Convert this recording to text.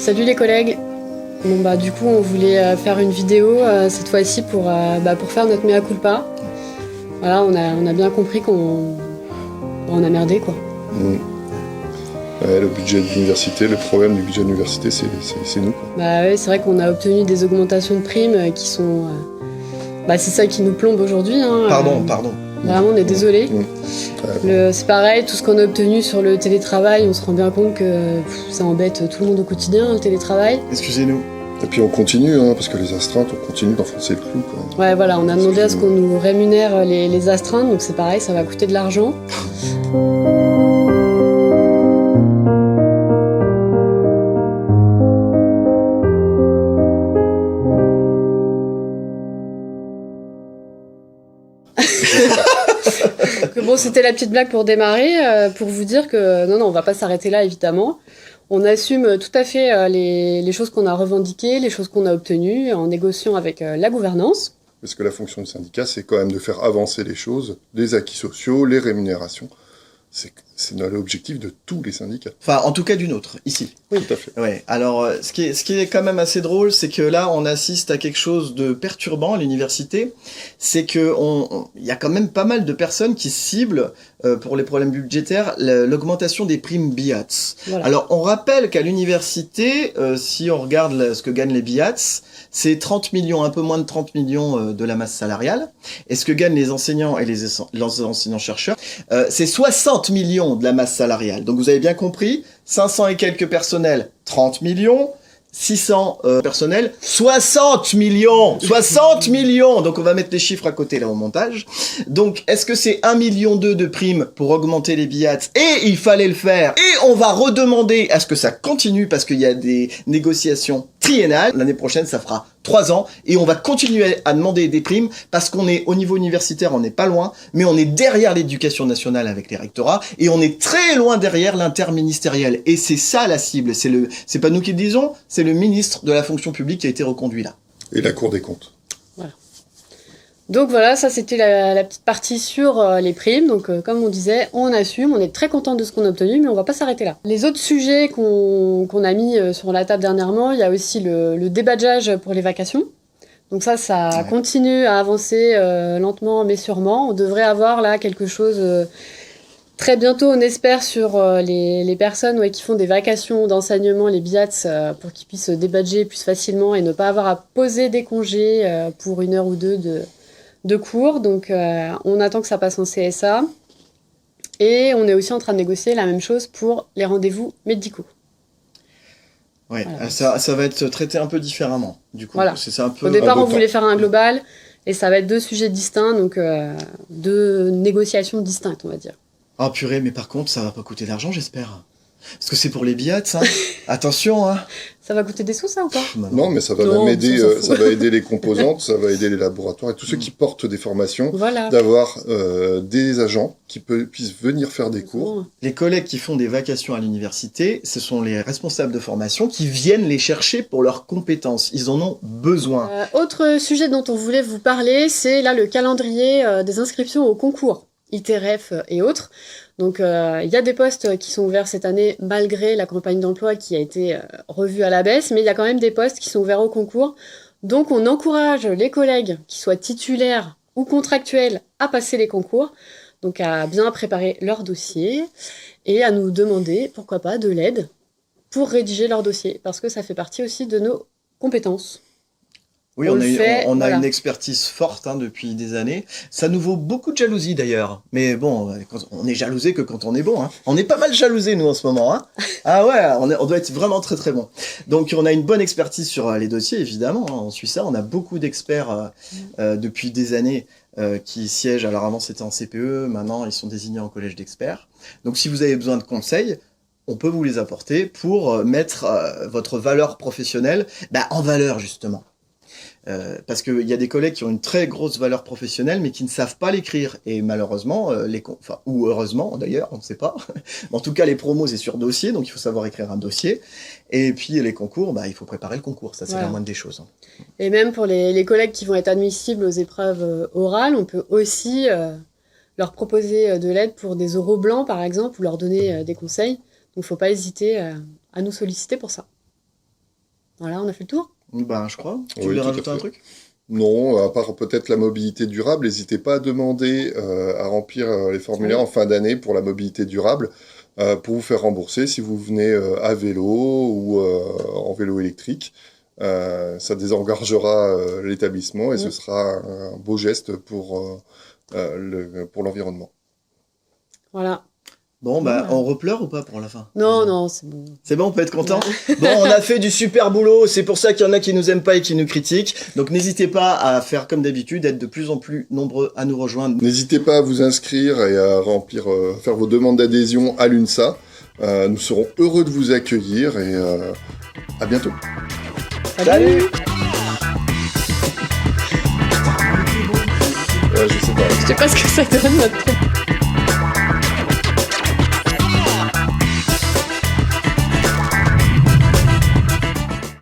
Salut les collègues. Du coup on voulait faire une vidéo cette fois-ci pour faire notre mea culpa. Voilà, on a bien compris qu'on a merdé quoi. Ouais, le budget de l'université, le problème du budget de l'université, c'est nous quoi. Ouais, c'est vrai qu'on a obtenu des augmentations de primes qui sont... c'est ça qui nous plombe aujourd'hui. Pardon. Vraiment on est désolé. C'est pareil, tout ce qu'on a obtenu sur le télétravail, on se rend bien compte que ça embête tout le monde au quotidien, le télétravail. Excusez-nous. Et puis on continue, parce que les astreintes, on continue d'enfoncer le clou quoi. Ouais voilà, on a demandé à ce qu'on nous rémunère les astreintes, donc c'est pareil, ça va coûter de l'argent. Bon, c'était la petite blague pour démarrer, pour vous dire que non, on va pas s'arrêter là, évidemment. On assume tout à fait les choses qu'on a revendiquées, les choses qu'on a obtenues, en négociant avec la gouvernance. Parce que la fonction du syndicat, c'est quand même de faire avancer les choses, les acquis sociaux, les rémunérations. C'est l'objectif de tous les syndicats. Enfin, en tout cas du nôtre, ici. Oui. Tout à fait. Ouais. Alors, ce qui est quand même assez drôle, c'est que là, on assiste à quelque chose de perturbant à l'université. C'est que il y a quand même pas mal de personnes qui ciblent, pour les problèmes budgétaires, l'augmentation des primes BIATS. Voilà. Alors, on rappelle qu'à l'université, si on regarde ce que gagnent les BIATS, c'est 30 millions, un peu moins de 30 millions de la masse salariale. Et ce que gagnent les enseignants et les enseignants-chercheurs, c'est 60 millions de la masse salariale. Donc vous avez bien compris, 500 et quelques personnels, 30 millions, 600 personnels, 60 millions 60 millions. Donc on va mettre les chiffres à côté là au montage. Donc est-ce que c'est 1,2 million de primes pour augmenter les BIATS? Et il fallait le faire. Et on va redemander à ce que ça continue parce qu'il y a des négociations triennales. L'année prochaine, ça fera 3 ans et on va continuer à demander des primes parce qu'on est au niveau universitaire, on n'est pas loin, mais on est derrière l'éducation nationale avec les rectorats et on est très loin derrière l'interministériel. Et c'est ça la cible. C'est pas nous qui le disons, c'est le ministre de la fonction publique qui a été reconduit là. Et la Cour des comptes. Voilà. Donc voilà, ça c'était la petite partie sur les primes. Donc comme on disait, on assume, on est très content de ce qu'on a obtenu, mais on va pas s'arrêter là. Les autres sujets qu'on a mis sur la table dernièrement, il y a aussi le débadgeage pour les vacations. Donc ça continue à avancer lentement mais sûrement. On devrait avoir là quelque chose très bientôt, on espère, sur les personnes qui font des vacations d'enseignement, les BIATS, pour qu'ils puissent débadger plus facilement et ne pas avoir à poser des congés pour 1 heure ou 2 de cours. Donc on attend que ça passe en CSA. Et on est aussi en train de négocier la même chose pour les rendez-vous médicaux. Ouais, voilà. Ça va être traité un peu différemment, du coup. Voilà. C'est un peu... Au départ, on voulait faire un global, et ça va être 2 sujets distincts, donc 2 négociations distinctes, on va dire. Oh purée, mais par contre, ça va pas coûter d'argent, j'espère. Parce que c'est pour les BIATS, hein. Attention, hein. Ça va coûter des sous, ça, ou pas? Non, mais ça va même aider, ça va aider les composantes, ça va aider les laboratoires et tous ceux qui portent des formations, d'avoir des agents qui puissent venir faire des cours. Les collègues qui font des vacations à l'université, ce sont les responsables de formation qui viennent les chercher pour leurs compétences. Ils en ont besoin. Autre sujet dont on voulait vous parler, c'est là le calendrier des inscriptions au concours, ITRF et autres. Donc il y a des postes qui sont ouverts cette année malgré la campagne d'emploi qui a été revue à la baisse, mais il y a quand même des postes qui sont ouverts au concours. Donc on encourage les collègues qui soient titulaires ou contractuels à passer les concours, donc à bien préparer leur dossier et à nous demander, pourquoi pas, de l'aide pour rédiger leur dossier, parce que ça fait partie aussi de nos compétences. Oui, on a une expertise forte depuis des années. Ça nous vaut beaucoup de jalousie d'ailleurs. Mais bon, on est jalousé que quand on est bon. Hein. On est pas mal jalousé nous en ce moment. Hein. Ah ouais, on doit être vraiment très très bon. Donc on a une bonne expertise sur les dossiers évidemment. Hein. On suit ça. On a beaucoup d'experts depuis des années qui siègent. Alors avant c'était en CPE, maintenant ils sont désignés en collège d'experts. Donc si vous avez besoin de conseils, on peut vous les apporter pour mettre votre valeur professionnelle en valeur justement. Parce qu'il y a des collègues qui ont une très grosse valeur professionnelle mais qui ne savent pas l'écrire et malheureusement ou heureusement d'ailleurs on ne sait pas en tout cas les promos c'est sur dossier donc il faut savoir écrire un dossier et puis les concours il faut préparer le concours, ça c'est la moindre des choses. Et même pour les collègues qui vont être admissibles aux épreuves orales, on peut aussi leur proposer de l'aide pour des oraux blancs par exemple ou leur donner des conseils, donc faut pas hésiter à nous solliciter pour ça. Voilà, on a fait le tour. Ben, je crois. Tu Oui, voulais tout à rajouter un fait. truc? Non, à part peut-être la mobilité durable, n'hésitez pas à demander à remplir les formulaires en fin d'année pour la mobilité durable, pour vous faire rembourser si vous venez à vélo ou en vélo électrique. Ça désengorgera l'établissement et ce sera un beau geste pour l'environnement. Voilà. Bon, bah, on repleure ou pas pour la fin? Non, c'est bon. C'est bon, on peut être content? Bon, on a fait du super boulot, c'est pour ça qu'il y en a qui nous aiment pas et qui nous critiquent. Donc n'hésitez pas à faire comme d'habitude, être de plus en plus nombreux à nous rejoindre. N'hésitez pas à vous inscrire et à remplir, faire vos demandes d'adhésion à l'UNSA. Nous serons heureux de vous accueillir et à bientôt. Salut! Je sais pas. Je sais pas ce que ça donne notre